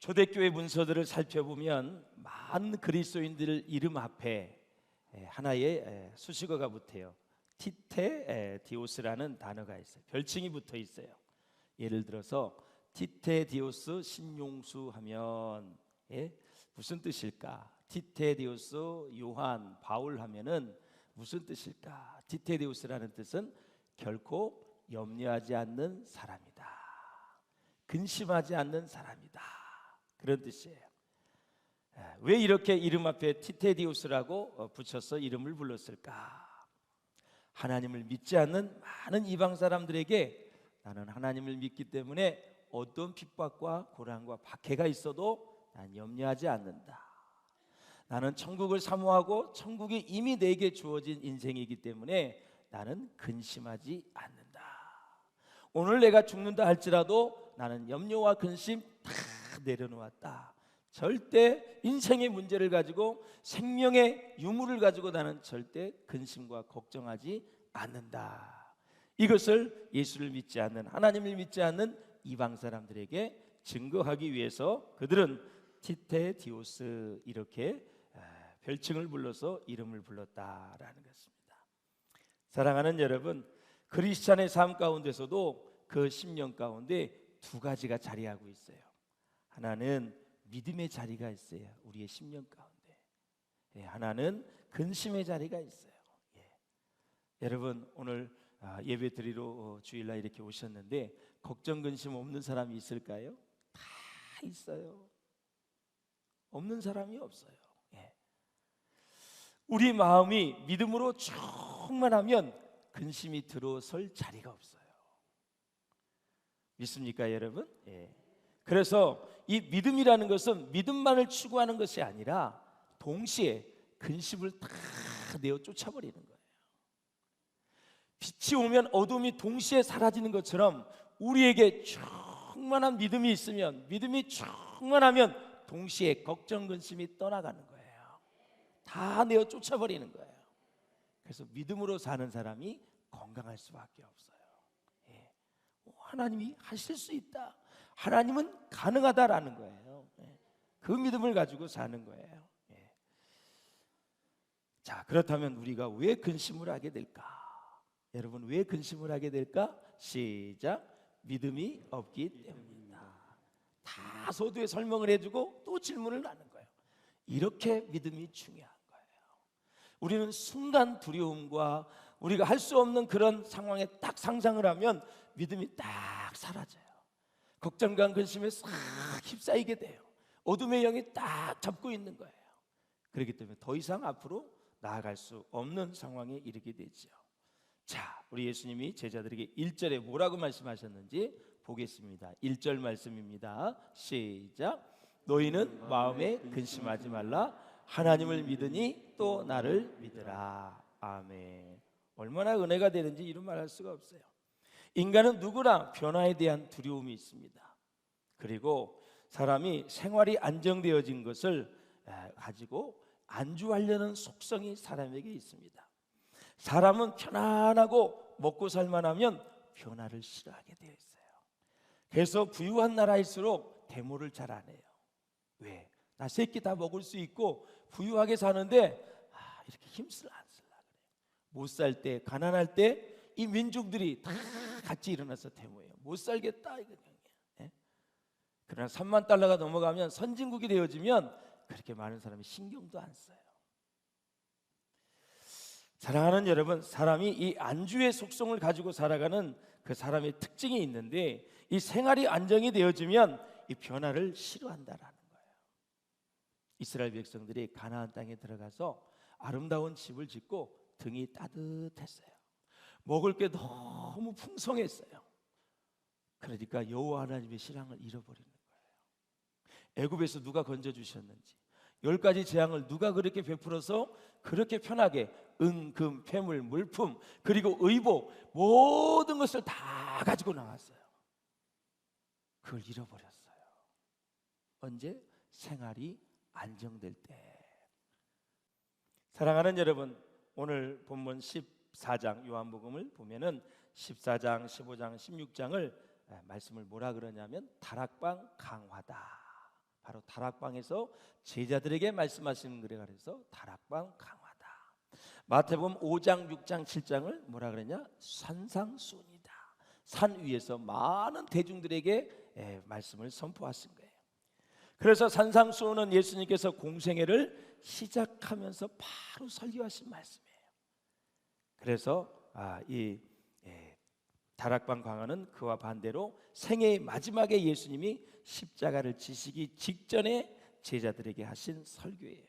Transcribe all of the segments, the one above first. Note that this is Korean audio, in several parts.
초대교회 문서들을 살펴보면 많은 그리스도인들 이름 앞에 하나의 수식어가 붙어요. 티테디오스라는 단어가 있어요. 별칭이 붙어 있어요. 예를 들어서 티테디오스 신용수 하면 무슨 뜻일까? 티테디오스 요한 바울 하면은 무슨 뜻일까? 티테디오스라는 뜻은 결코 염려하지 않는 사람이다, 근심하지 않는 사람이다, 그런 뜻이에요. 왜 이렇게 이름 앞에 티테디오스라고 붙여서 이름을 불렀을까? 하나님을 믿지 않는 많은 이방 사람들에게 나는 하나님을 믿기 때문에 어떤 핍박과 고난과 박해가 있어도 난 염려하지 않는다. 나는 천국을 사모하고 천국이 이미 내게 주어진 인생이기 때문에 나는 근심하지 않는다. 오늘 내가 죽는다 할지라도 나는 염려와 근심 다 내려놓았다. 절대 인생의 문제를 가지고, 생명의 유무를 가지고 나는 절대 근심과 걱정하지 않는다. 이것을 예수를 믿지 않는, 하나님을 믿지 않는 이방 사람들에게 증거하기 위해서 그들은 티테디오스 이렇게 별칭을 불러서 이름을 불렀다라는 것입니다. 사랑하는 여러분, 크리스찬의 삶 가운데서도 그 10년 가운데 두 가지가 자리하고 있어요. 하나는 믿음의 자리가 있어요. 우리의 10년 가운데. 하나는 근심의 자리가 있어요. 여러분, 오늘 예배 드리러 주일날 이렇게 오셨는데 걱정 근심 없는 사람이 있을까요? 다 있어요. 없는 사람이 없어요. 우리 마음이 믿음으로 충만하면 근심이 들어설 자리가 없어요. 믿습니까, 여러분? 그래서 이 믿음이라는 것은 믿음만을 추구하는 것이 아니라 동시에 근심을 다 내어 쫓아버리는 거예요. 빛이 오면 어둠이 동시에 사라지는 것처럼 우리에게 충만한 믿음이 있으면, 믿음이 충만하면 동시에 걱정 근심이 떠나가는 거예요. 다 내어 쫓아버리는 거예요. 그래서 믿음으로 사는 사람이 건강할 수밖에 없어요. 하나님이 하실 수 있다, 하나님은 가능하다라는 거예요. 그 믿음을 가지고 사는 거예요. 자, 그렇다면 우리가 왜 근심을 하게 될까? 여러분, 왜 근심을 하게 될까? 시작. 믿음이 없기 때문이다. 다 서두에 설명을 해주고 또 질문을 하는 거예요. 이렇게 믿음이 중요한 거예요. 우리는 순간 두려움과 우리가 할 수 없는 그런 상황에 딱 상상을 하면 믿음이 딱 사라져요. 걱정과 근심에 싹 휩싸이게 돼요. 어둠의 영이 딱 잡고 있는 거예요. 그렇기 때문에 더 이상 앞으로 나아갈 수 없는 상황에 이르게 되죠. 자, 우리 예수님이 제자들에게 1절에 뭐라고 말씀하셨는지 보겠습니다. 1절 말씀입니다. 시작. 너희는 마음에 근심하지 말라. 하나님을 믿으니 또 나를 믿으라. 아멘. 얼마나 은혜가 되는지 이런 말 할 수가 없어요. 인간은 누구나 변화에 대한 두려움이 있습니다. 그리고 사람이 생활이 안정되어진 것을 가지고 안주하려는 속성이 사람에게 있습니다. 사람은 편안하고 먹고 살만하면 변화를 싫어하게 되어 있어요. 그래서 부유한 나라일수록 데모를 잘 안 해요. 왜? 나 새끼 다 먹을 수 있고 부유하게 사는데 이렇게 힘쓸 안 쓸라 그래요. 못 살 때, 가난할 때 이 민중들이 다 같이 일어나서 데모해요. 못 살겠다 이거. 그러나 3만 달러가 넘어가면, 선진국이 되어지면 그렇게 많은 사람이 신경도 안 써요. 사랑하는 여러분, 사람이 이 안주의 속성을 가지고 살아가는 그 사람의 특징이 있는데, 이 생활이 안정이 되어지면 이 변화를 싫어한다라는 거예요. 이스라엘 백성들이 가나안 땅에 들어가서 아름다운 집을 짓고 등이 따뜻했어요. 먹을 게 너무 풍성했어요. 그러니까 여호와 하나님의 신앙을 잃어버리는 거예요. 애굽에서 누가 건져주셨는지, 10가지 재앙을 누가 그렇게 베풀어서 그렇게 편하게 은, 금, 폐물, 물품, 그리고 의복, 모든 것을 다 가지고 나왔어요. 그걸 잃어버렸어요. 언제? 생활이 안정될 때. 사랑하는 여러분, 오늘 본문 14장 요한복음을 보면은 14장, 15장, 16장을 말씀을 뭐라 그러냐면 다락방 강화다. 바로 다락방에서 제자들에게 말씀하시는 거래. 그래서 다락방 강화다. 마태복음 5장, 6장, 7장을 뭐라 그러냐? 산상수훈이다. 산 위에서 많은 대중들에게 말씀을 선포하신 거예요. 그래서 산상수훈은 예수님께서 공생애를 시작하면서 바로 설교하신 말씀이에요. 그래서 이 다락방 강화는 그와 반대로 생애의 마지막에 예수님이 십자가를 지시기 직전에 제자들에게 하신 설교예요.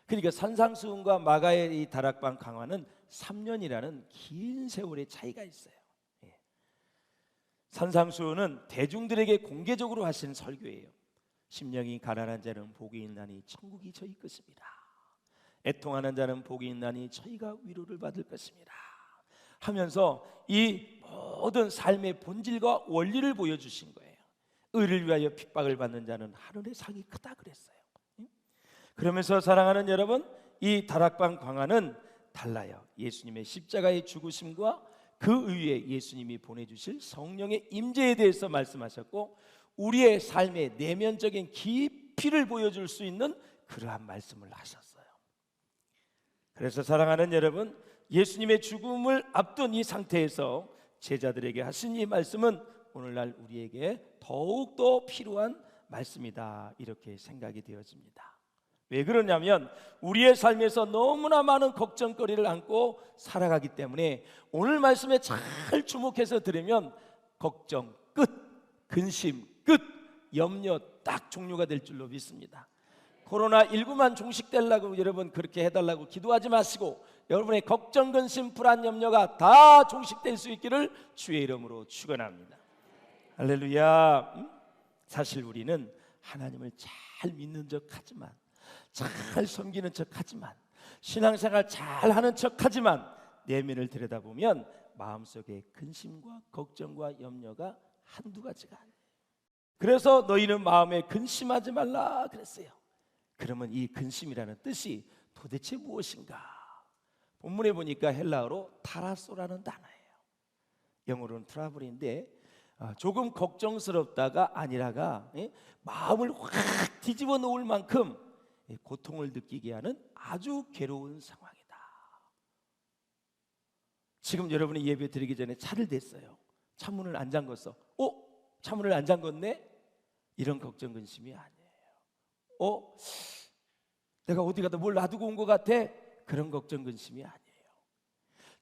그러니까 산상수훈과 마가의 이 다락방 강화는 3년이라는 긴 세월의 차이가 있어요. 산상수훈은 대중들에게 공개적으로 하신 설교예요. 심령이 가난한 자는 복이 있나니 천국이 저희 것입니다. 애통하는 자는 복이 있나니 저희가 위로를 받을 것입니다 하면서 이 모든 삶의 본질과 원리를 보여주신 거예요. 의를 위하여 핍박을 받는 자는 하늘의 상이 크다 그랬어요. 그러면서 사랑하는 여러분, 이 다락방 강화는 달라요. 예수님의 십자가의 죽으심과 그 위에 예수님이 보내주실 성령의 임재에 대해서 말씀하셨고, 우리의 삶의 내면적인 깊이를 보여줄 수 있는 그러한 말씀을 하셨어요. 그래서 사랑하는 여러분, 예수님의 죽음을 앞둔 이 상태에서 제자들에게 하신 이 말씀은 오늘날 우리에게 더욱더 필요한 말씀이다, 이렇게 생각이 되어집니다. 왜 그러냐면 우리의 삶에서 너무나 많은 걱정거리를 안고 살아가기 때문에 오늘 말씀에 잘 주목해서 들으면 걱정 끝, 근심 끝, 염려 딱 종료가 될 줄로 믿습니다. 코로나19만 종식되려고 여러분 그렇게 해달라고 기도하지 마시고 여러분의 걱정, 근심, 불안, 염려가 다 종식될 수 있기를 주의 이름으로 축원합니다. 할렐루야. 사실 우리는 하나님을 잘 믿는 척하지만, 잘 섬기는 척하지만, 신앙생활 잘하는 척하지만 내면을 들여다보면 마음속에 근심과 걱정과 염려가 한두 가지가 아니에요. 그래서 너희는 마음에 근심하지 말라 그랬어요. 그러면 이 근심이라는 뜻이 도대체 무엇인가? 본문에 보니까 헬라어로 타라소라는 단어예요. 영어로는 트러블인데 조금 걱정스럽다가 아니라가 마음을 확 뒤집어 놓을 만큼 고통을 느끼게 하는 아주 괴로운 상황이다. 지금 여러분이 예배 드리기 전에 차를 댔어요. 차문을 안 잠궜어. 차문을 안 잠궜네? 이런 걱정 근심이 아니에요. 내가 어디 가다 뭘 놔두고 온 것 같아? 그런 걱정 근심이 아니에요.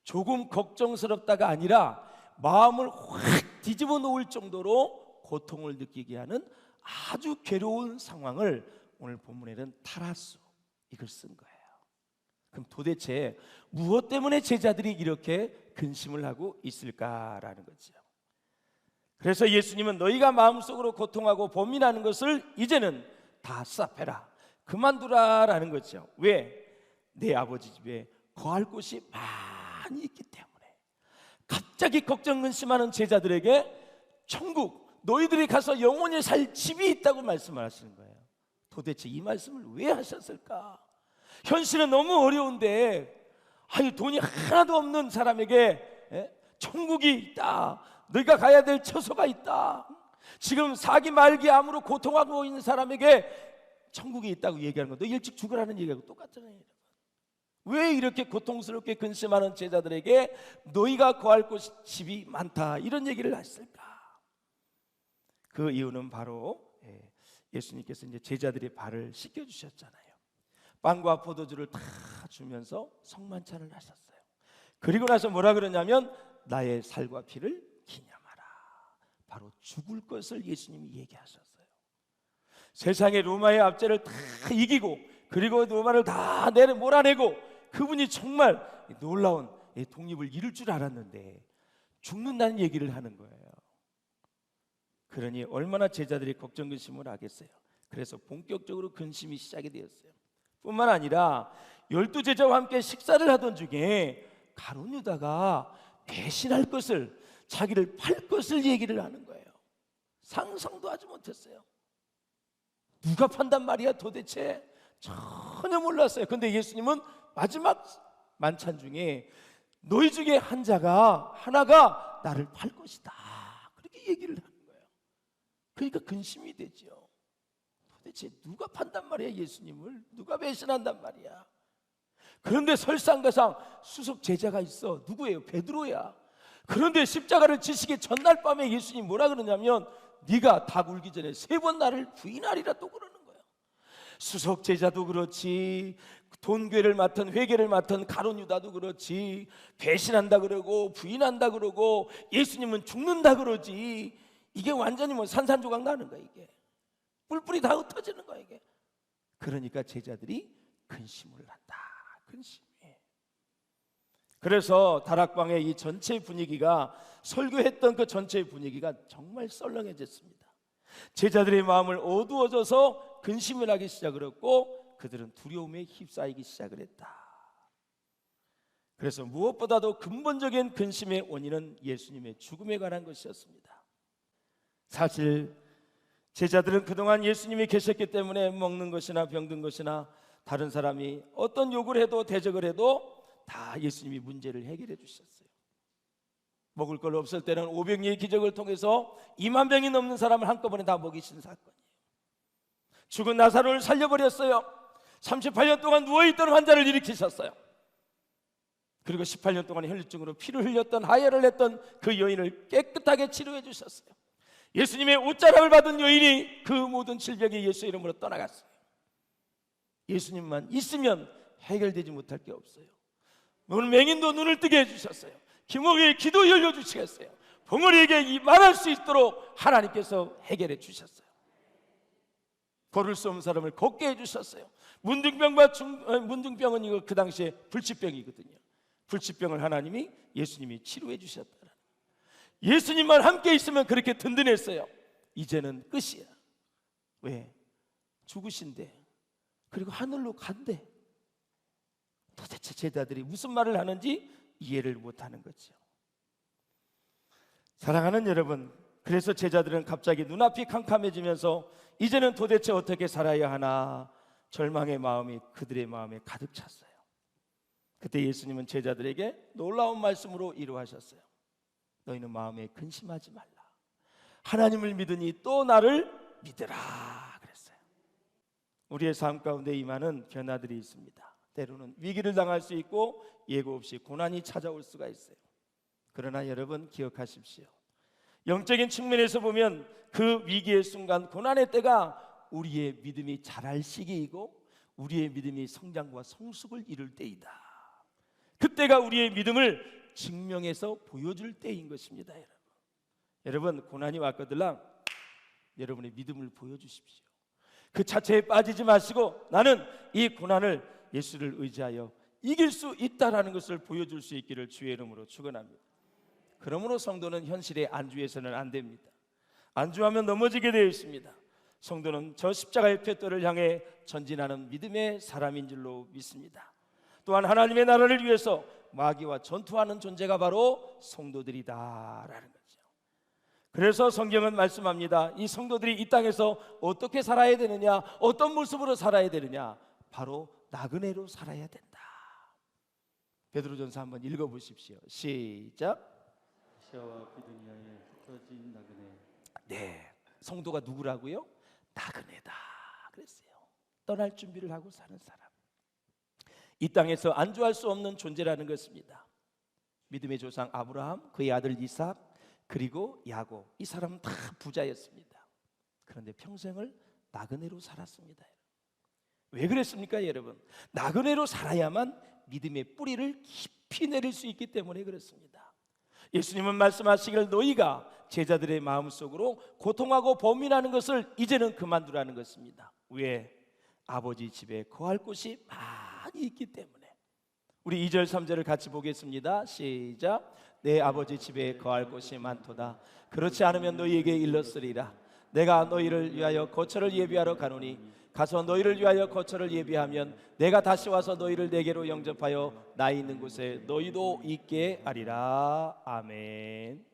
조금 걱정스럽다가 아니라 마음을 확 뒤집어 놓을 정도로 고통을 느끼게 하는 아주 괴로운 상황을 오늘 본문에는 타라수, 이걸 쓴 거예요. 그럼 도대체 무엇 때문에 제자들이 이렇게 근심을 하고 있을까라는 거죠. 그래서 예수님은 너희가 마음속으로 고통하고 범민하는 것을 이제는 다 스탑해라, 그만두라라는 거죠. 왜? 내 아버지 집에 거할 곳이 많이 있기 때문에. 갑자기 걱정 근심하는 제자들에게 천국, 너희들이 가서 영원히 살 집이 있다고 말씀을 하시는 거예요. 도대체 이 말씀을 왜 하셨을까? 현실은 너무 어려운데 돈이 하나도 없는 사람에게 천국이 있다, 너희가 가야 될 처소가 있다, 지금 사기 말기 암으로 고통하고 있는 사람에게 천국이 있다고 얘기하는 거, 너 일찍 죽으라는 얘기하고 똑같잖아요. 왜 이렇게 고통스럽게 근심하는 제자들에게 너희가 거할 곳 집이 많다, 이런 얘기를 했을까? 그 이유는 바로 예수님께서 이제 제자들의 발을 씻겨 주셨잖아요. 빵과 포도주를 다 주면서 성만찬을 하셨어요. 그리고 나서 뭐라 그러냐면 나의 살과 피를 기념하라. 바로 죽을 것을 예수님이 얘기하셨어요. 세상의 로마의 압제를 다 이기고 그리고 로마를 다 몰아내고 그분이 정말 놀라운 독립을 이룰 줄 알았는데 죽는다는 얘기를 하는 거예요. 그러니 얼마나 제자들이 걱정 근심을 하겠어요. 그래서 본격적으로 근심이 시작이 되었어요. 뿐만 아니라 12제자와 함께 식사를 하던 중에 가룟 유다가 배신할 것을, 자기를 팔 것을 얘기를 하는 거예요. 상상도 하지 못했어요. 누가 판단 말이야 도대체? 전혀 몰랐어요. 근데 예수님은 마지막 만찬 중에 너희 중에 하나가 나를 팔 것이다, 그렇게 얘기를 하는 거예요. 그러니까 근심이 되죠. 도대체 누가 판단 말이야? 예수님을 누가 배신한단 말이야? 그런데 설상가상 수석 제자가 있어. 누구예요? 베드로야. 그런데 십자가를 지시기 전날 밤에 예수님 뭐라 그러냐면 네가 닭 울기 전에 3번 나를 부인하리라 또 그러는 거예요. 수석 제자도 그렇지, 돈괴를 맡은 회계를 맡은 가룟 유다도 그렇지, 배신한다 그러고 부인한다 그러고 예수님은 죽는다 그러지. 이게 완전히 뭐 산산조각 나는 거야. 이게 뿔뿔이 다 흩어지는 거야 이게. 그러니까 제자들이 근심을 한다. 근심이. 그래서 다락방의 이 전체 분위기가, 설교했던 그 전체 분위기가 정말 썰렁해졌습니다. 제자들의 마음을 어두워져서 근심을 하기 시작을 했고 그들은 두려움에 휩싸이기 시작을 했다. 그래서 무엇보다도 근본적인 근심의 원인은 예수님의 죽음에 관한 것이었습니다. 사실 제자들은 그동안 예수님이 계셨기 때문에 먹는 것이나 병든 것이나 다른 사람이 어떤 요구를 해도 대적을 해도 다 예수님이 문제를 해결해 주셨어요. 먹을 걸 없을 때는 500리의 기적을 통해서 2만 병이 넘는 사람을 한꺼번에 다 먹이신 사건이에요. 죽은 나사로를 살려버렸어요. 38년 동안 누워있던 환자를 일으키셨어요. 그리고 18년 동안 혈류증으로 피를 흘렸던, 하혈을 했던 그 여인을 깨끗하게 치료해 주셨어요. 예수님의 옷자락을 받은 여인이 그 모든 질병이 예수 이름으로 떠나갔어요. 예수님만 있으면 해결되지 못할 게 없어요. 오늘 맹인도 눈을 뜨게 해주셨어요. 기목의 기도 열려주시겠어요. 벙어리에게 말할 수 있도록 하나님께서 해결해 주셨어요. 걸을 수 없는 사람을 걷게 해주셨어요. 문둥병은 이거 그 당시에 불치병이거든요. 불치병을 하나님이, 예수님이 치료해 주셨다. 예수님만 함께 있으면 그렇게 든든했어요. 이제는 끝이야. 왜? 죽으신대. 그리고 하늘로 간대. 도대체 제자들이 무슨 말을 하는지 이해를 못하는 거죠. 사랑하는 여러분, 그래서 제자들은 갑자기 눈앞이 캄캄해지면서 이제는 도대체 어떻게 살아야 하나 절망의 마음이 그들의 마음에 가득 찼어요. 그때 예수님은 제자들에게 놀라운 말씀으로 위로하셨어요. 너희는 마음에 근심하지 말라. 하나님을 믿으니 또 나를 믿으라 그랬어요. 우리의 삶 가운데 임하는 변화들이 있습니다. 때로는 위기를 당할 수 있고 예고 없이 고난이 찾아올 수가 있어요. 그러나 여러분 기억하십시오. 영적인 측면에서 보면 그 위기의 순간, 고난의 때가 우리의 믿음이 자랄 시기이고 우리의 믿음이 성장과 성숙을 이룰 때이다. 그때가 우리의 믿음을 증명해서 보여줄 때인 것입니다. 여러분 고난이 왔거들랑 여러분의 믿음을 보여주십시오. 그 자체에 빠지지 마시고 나는 이 고난을 예수를 의지하여 이길 수 있다라는 것을 보여줄 수 있기를 주의 이름으로 축원합니다. 그러므로 성도는 현실에 안주해서는 안 됩니다. 안주하면 넘어지게 되어 있습니다. 성도는 저 십자가의 푯돌을 향해 전진하는 믿음의 사람인 줄로 믿습니다. 또한 하나님의 나라를 위해서 마귀와 전투하는 존재가 바로 성도들이다라는 거죠. 그래서 성경은 말씀합니다. 이 성도들이 이 땅에서 어떻게 살아야 되느냐, 어떤 모습으로 살아야 되느냐, 바로 나그네로 살아야 된다. 베드로전서 한번 읽어보십시오. 시작. 시아와 비두니아에 흩어진 나그네. 네, 성도가 누구라고요? 나그네다 그랬어요. 떠날 준비를 하고 사는 사람. 이 땅에서 안주할 수 없는 존재라는 것입니다. 믿음의 조상 아브라함, 그의 아들 이삭, 그리고 야곱, 이 사람은 다 부자였습니다. 그런데 평생을 나그네로 살았습니다. 왜 그랬습니까 여러분? 나그네로 살아야만 믿음의 뿌리를 깊이 내릴 수 있기 때문에 그렇습니다. 예수님은 말씀하시길 너희가 제자들의 마음속으로 고통하고 범민하는 것을 이제는 그만두라는 것입니다. 왜? 아버지 집에 거할 곳이 많이 있기 때문에. 우리 2절 3절을 같이 보겠습니다. 시작. 내 아버지 집에 거할 곳이 많도다. 그렇지 않으면 너희에게 일렀으리라. 내가 너희를 위하여 거처를 예비하러 가노니 가서 너희를 위하여 거처를 예비하면 내가 다시 와서 너희를 내게로 영접하여 나 있는 곳에 너희도 있게 하리라. 아멘.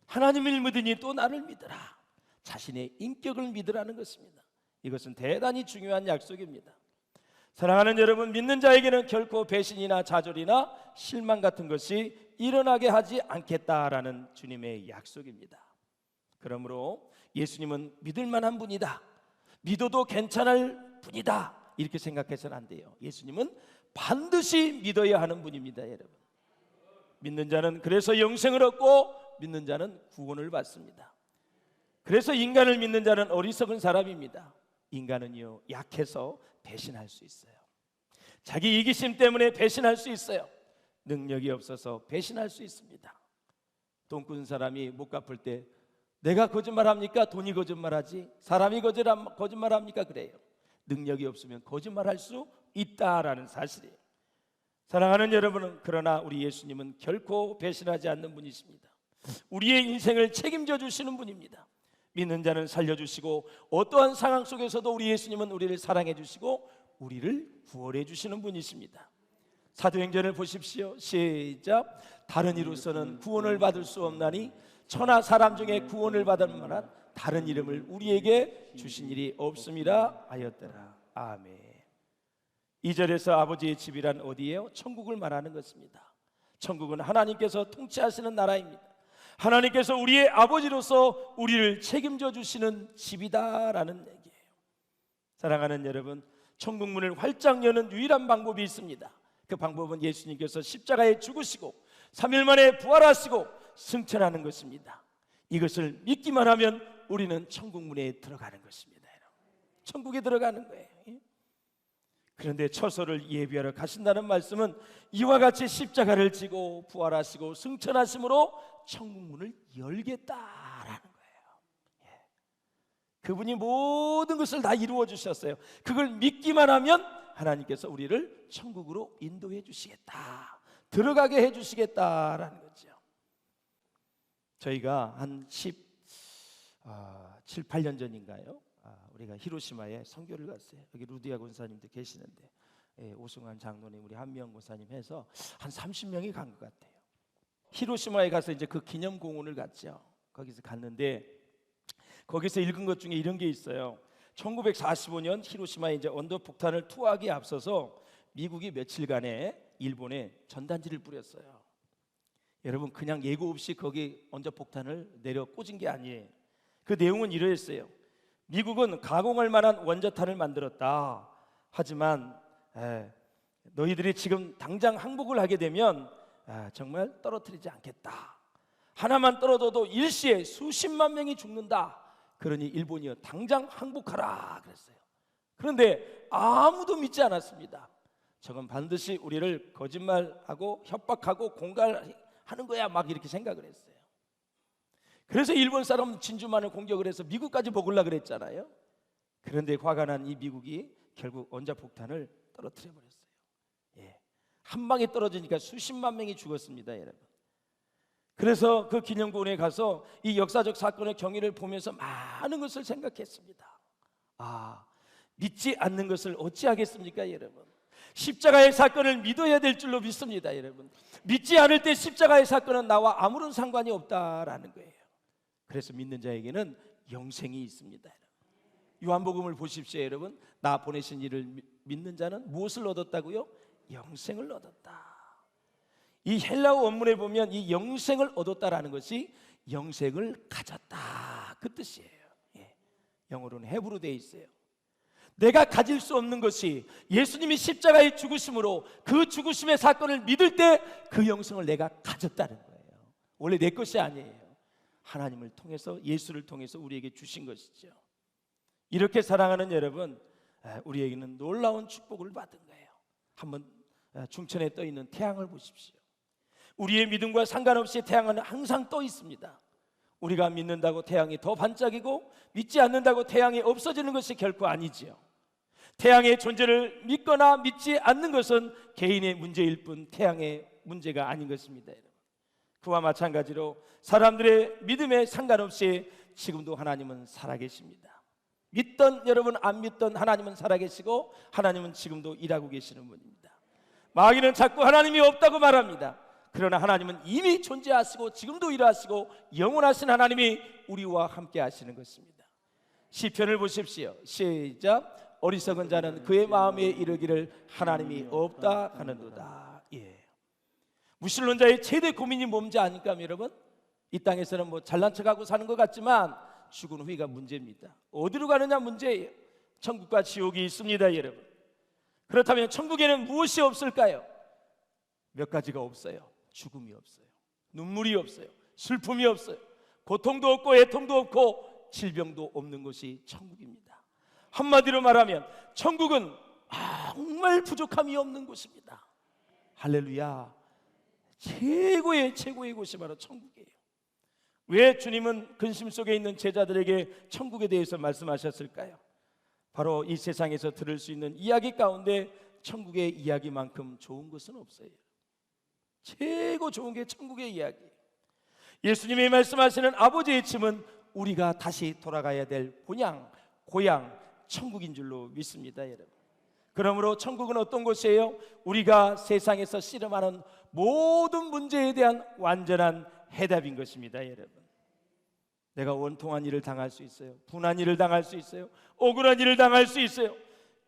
하나님을 믿으니 또 나를 믿으라. 자신의 인격을 믿으라는 것입니다. 이것은 대단히 중요한 약속입니다. 사랑하는 여러분, 믿는 자에게는 결코 배신이나 좌절이나 실망 같은 것이 일어나게 하지 않겠다라는 주님의 약속입니다. 그러므로 예수님은 믿을 만한 분이다. 믿어도 괜찮을 분이다 이렇게 생각해서는 안 돼요. 예수님은 반드시 믿어야 하는 분입니다. 여러분, 믿는 자는 그래서 영생을 얻고 믿는 자는 구원을 받습니다. 그래서 인간을 믿는 자는 어리석은 사람입니다. 인간은요, 약해서 배신할 수 있어요. 자기 이기심 때문에 배신할 수 있어요. 능력이 없어서 배신할 수 있습니다. 돈 꾼 사람이 못 갚을 때 내가 거짓말합니까? 돈이 거짓말하지? 사람이 거짓말합니까? 그래요. 능력이 없으면 거짓말할 수 있다라는 사실이에요. 사랑하는 여러분은, 그러나 우리 예수님은 결코 배신하지 않는 분이십니다. 우리의 인생을 책임져 주시는 분입니다. 믿는 자는 살려주시고 어떠한 상황 속에서도 우리 예수님은 우리를 사랑해 주시고 우리를 구원해 주시는 분이십니다. 사도행전을 보십시오. 시작. 다른 이로서는 구원을 받을 수 없나니 천하 사람 중에 구원을 받을 만한 다른 이름을 우리에게 주신 일이 없음이라 하였더라. 아멘. 2절에서 아버지의 집이란 어디예요? 천국을 말하는 것입니다. 천국은 하나님께서 통치하시는 나라입니다. 하나님께서 우리의 아버지로서 우리를 책임져 주시는 집이다라는 얘기예요. 사랑하는 여러분, 천국 문을 활짝 여는 유일한 방법이 있습니다. 그 방법은 예수님께서 십자가에 죽으시고 3일 만에 부활하시고 승천하는 것입니다. 이것을 믿기만 하면 우리는 천국 문에 들어가는 것입니다. 천국에 들어가는 거예요. 그런데 처소를 예비하러 가신다는 말씀은 이와 같이 십자가를 지고 부활하시고 승천하심으로 천국 문을 열겠다라는 거예요. 그분이 모든 것을 다 이루어 주셨어요. 그걸 믿기만 하면 하나님께서 우리를 천국으로 인도해 주시겠다, 들어가게 해 주시겠다라는 거죠. 저희가 한 7, 8년 전인가요? 우리가 히로시마에 선교를 갔어요. 여기 루디아 권사님도 계시는데, 오승환 장로님, 우리 한미영 권사님 해서 한 30명이 간 것 같아요. 히로시마에 가서 이제 그 기념공원을 갔죠. 거기서 갔는데 거기서 읽은 것 중에 이런 게 있어요. 1945년 히로시마에 이제 원자폭탄을 투하하기에 앞서서 미국이 며칠간에 일본에 전단지를 뿌렸어요. 여러분, 그냥 예고 없이 거기 원자폭탄을 내려 꽂은 게 아니에요. 그 내용은 이러했어요. 미국은 가공할 만한 원자탄을 만들었다. 하지만 너희들이 지금 당장 항복을 하게 되면 정말 떨어뜨리지 않겠다. 하나만 떨어져도 일시에 수십만 명이 죽는다. 그러니 일본이여 당장 항복하라 그랬어요. 그런데 아무도 믿지 않았습니다. 저건 반드시 우리를 거짓말하고 협박하고 공갈하는 거야, 막 이렇게 생각을 했어요. 그래서 일본 사람 진주만을 공격을 해서 미국까지 먹으려고 그랬잖아요. 그런데 화가 난 이 미국이 결국 원자폭탄을 떨어뜨려 버렸어요. 한 방에 떨어지니까 수십만 명이 죽었습니다, 여러분. 그래서 그 기념공원에 가서 이 역사적 사건의 경위를 보면서 많은 것을 생각했습니다. 믿지 않는 것을 어찌하겠습니까, 여러분? 십자가의 사건을 믿어야 될 줄로 믿습니다, 여러분. 믿지 않을 때 십자가의 사건은 나와 아무런 상관이 없다라는 거예요. 그래서 믿는 자에게는 영생이 있습니다, 여러분. 요한복음을 보십시오, 여러분. 나 보내신 이를 믿는 자는 무엇을 얻었다고요? 영생을 얻었다. 이 헬라어 원문에 보면 이 영생을 얻었다라는 것이 영생을 가졌다, 그 뜻이에요. 영어로는 헤브로 되어 있어요. 내가 가질 수 없는 것이 예수님이 십자가의 죽으심으로 그 죽으심의 사건을 믿을 때 그 영생을 내가 가졌다는 거예요. 원래 내 것이 아니에요. 하나님을 통해서, 예수를 통해서 우리에게 주신 것이죠. 이렇게 사랑하는 여러분, 우리에게는 놀라운 축복을 받은 거예요. 한번 중천에 떠 있는 태양을 보십시오. 우리의 믿음과 상관없이 태양은 항상 떠 있습니다. 우리가 믿는다고 태양이 더 반짝이고 믿지 않는다고 태양이 없어지는 것이 결코 아니지요. 태양의 존재를 믿거나 믿지 않는 것은 개인의 문제일 뿐 태양의 문제가 아닌 것입니다. 그와 마찬가지로 사람들의 믿음에 상관없이 지금도 하나님은 살아계십니다. 믿던 여러분, 안 믿던 하나님은 살아계시고 하나님은 지금도 일하고 계시는 분입니다. 마귀는 자꾸 하나님이 없다고 말합니다. 그러나 하나님은 이미 존재하시고 지금도 일하시고 영원하신 하나님이 우리와 함께 하시는 것입니다. 시편을 보십시오. 시작. 어리석은 자는 그의 마음에 이르기를 하나님이 없다 하는도다. 무신론자의 최대 고민이 뭔지 아닙니까, 여러분? 이 땅에서는 뭐 잘난 척하고 사는 것 같지만 죽은 후가 문제입니다. 어디로 가느냐 문제예요. 천국과 지옥이 있습니다, 여러분. 그렇다면 천국에는 무엇이 없을까요? 몇 가지가 없어요. 죽음이 없어요. 눈물이 없어요. 슬픔이 없어요. 고통도 없고 애통도 없고 질병도 없는 곳이 천국입니다. 한마디로 말하면 천국은 정말 부족함이 없는 곳입니다. 할렐루야. 최고의 곳이 바로 천국이에요. 왜 주님은 근심 속에 있는 제자들에게 천국에 대해서 말씀하셨을까요? 바로 이 세상에서 들을 수 있는 이야기 가운데 천국의 이야기만큼 좋은 것은 없어요. 최고 좋은 게 천국의 이야기. 예수님이 말씀하시는 아버지의 집은 우리가 다시 돌아가야 될 본향, 고향, 천국인 줄로 믿습니다, 여러분. 그러므로 천국은 어떤 곳이에요? 우리가 세상에서 씨름하는 모든 문제에 대한 완전한 해답인 것입니다, 여러분. 내가 원통한 일을 당할 수 있어요. 분한 일을 당할 수 있어요. 억울한 일을 당할 수 있어요.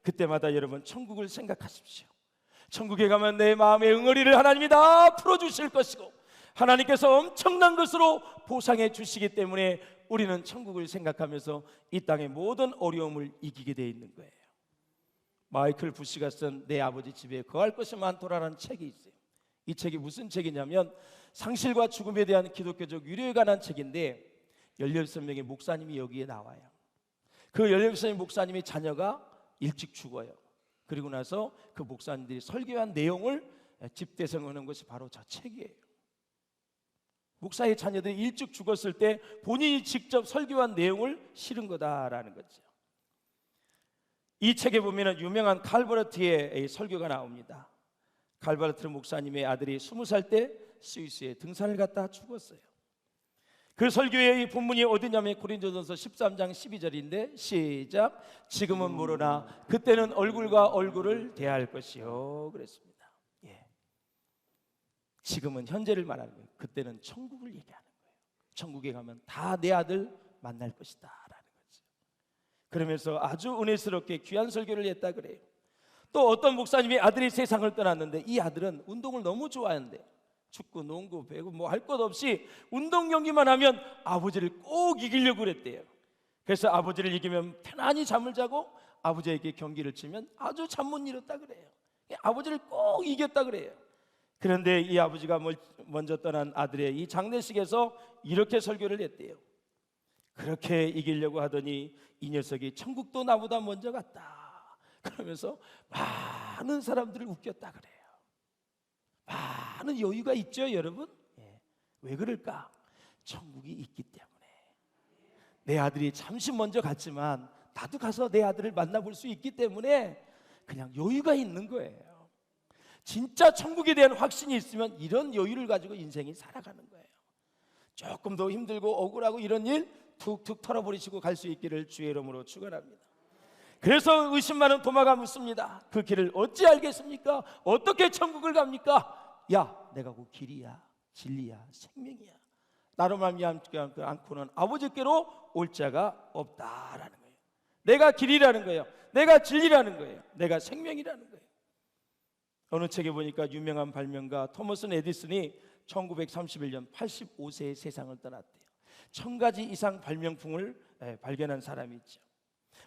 그때마다 여러분 천국을 생각하십시오. 천국에 가면 내 마음의 응어리를 하나님이 다 풀어주실 것이고 하나님께서 엄청난 것으로 보상해 주시기 때문에 우리는 천국을 생각하면서 이 땅의 모든 어려움을 이기게 되어 있는 거예요. 마이클 부시가 쓴 내 아버지 집에 거할 것이 많더라라는 책이 있어요. 이 책이 무슨 책이냐면 상실과 죽음에 대한 기독교적 유료에 관한 책인데 16명의 목사님이 여기에 나와요. 그 16명의 목사님의 자녀가 일찍 죽어요. 그리고 나서 그 목사님들이 설교한 내용을 집대성하는 것이 바로 저 책이에요. 목사의 자녀들이 일찍 죽었을 때 본인이 직접 설교한 내용을 실은 거다라는 거죠. 이 책에 보면 유명한 칼버트의 설교가 나옵니다. 칼버트 목사님의 아들이 20살 때 스위스에 등산을 갔다 죽었어요. 그 설교의 본문이 어디냐면 고린도전서 13장 12절인데 시작. 지금은 모르나 그때는 얼굴과 얼굴을 대할 것이요 그랬습니다. 예. 지금은 현재를 말하는 거예요. 그때는 천국을 얘기하는 거예요. 천국에 가면 다 내 아들 만날 것이다 라는 거죠. 그러면서 아주 은혜스럽게 귀한 설교를 했다 그래요. 또 어떤 목사님이 아들이 세상을 떠났는데 이 아들은 운동을 너무 좋아하는데 축구, 농구, 배구 뭐 할 것 없이 운동 경기만 하면 아버지를 꼭 이기려고 그랬대요. 그래서 아버지를 이기면 편안히 잠을 자고 아버지에게 경기를 치면 아주 잠 못 이뤘다 그래요. 아버지를 꼭 이겼다 그래요. 그런데 이 아버지가 먼저 떠난 아들의 이 장례식에서 이렇게 설교를 했대요. 그렇게 이기려고 하더니 이 녀석이 천국도 나보다 먼저 갔다. 그러면서 많은 사람들을 웃겼다 그래요. 많은 여유가 있죠, 여러분? 예. 왜 그럴까? 천국이 있기 때문에. 내 아들이 잠시 먼저 갔지만 나도 가서 내 아들을 만나볼 수 있기 때문에 그냥 여유가 있는 거예요. 진짜 천국에 대한 확신이 있으면 이런 여유를 가지고 인생이 살아가는 거예요. 조금 더 힘들고 억울하고 이런 일 툭툭 털어버리시고 갈 수 있기를 주의 이름으로 축원합니다. 그래서 의심 많은 도마가 묻습니다. 그 길을 어찌 알겠습니까? 어떻게 천국을 갑니까? 야, 내가 그 길이야, 진리야, 생명이야. 나로 말미암지 않고는 아버지께로 올 자가 없다라는 거예요. 내가 길이라는 거예요. 내가 진리라는 거예요. 내가 생명이라는 거예요. 어느 책에 보니까 유명한 발명가 토머스 에디슨이 1931년 85세에 세상을 떠났대요. 1000가지 이상 발명품을 발견한 사람이 있죠.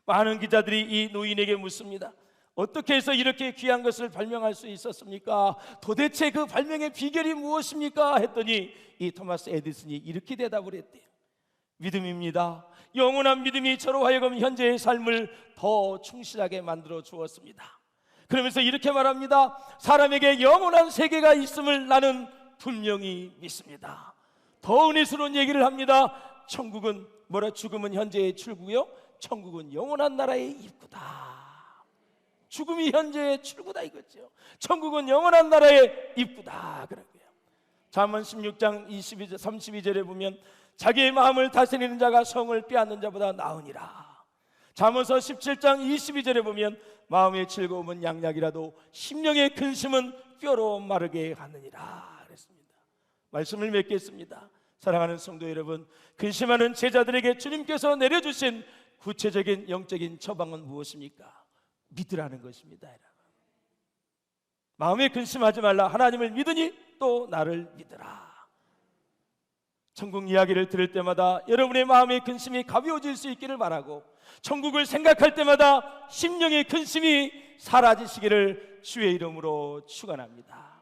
많은 기자들이 이 노인에게 묻습니다. 어떻게 해서 이렇게 귀한 것을 발명할 수 있었습니까? 도대체 그 발명의 비결이 무엇입니까? 했더니 이 토마스 에디슨이 이렇게 대답을 했대요. 믿음입니다. 영원한 믿음이 저로 하여금 현재의 삶을 더 충실하게 만들어 주었습니다. 그러면서 이렇게 말합니다. 사람에게 영원한 세계가 있음을 나는 분명히 믿습니다. 더 은혜스러운 얘기를 합니다. 천국은 죽음은 현재의 출구요, 천국은 영원한 나라의 입구다. 죽음이 현재의 출구다 이거죠. 천국은 영원한 나라의 입구다 그런 거예요. 잠언 16장 32절에 보면 자기의 마음을 다스리는 자가 성을 빼앗는 자보다 나으니라. 잠언서 17장 22절에 보면 마음의 즐거움은 양약이라도 심령의 근심은 뼈로 마르게 하느니라 그랬습니다. 말씀을 맺겠습니다. 사랑하는 성도 여러분, 근심하는 제자들에게 주님께서 내려주신 구체적인 영적인 처방은 무엇입니까? 믿으라는 것입니다. 마음에 근심하지 말라. 하나님을 믿으니 또 나를 믿으라. 천국 이야기를 들을 때마다 여러분의 마음의 근심이 가벼워질 수 있기를 바라고, 천국을 생각할 때마다 심령의 근심이 사라지시기를 주의 이름으로 축원합니다.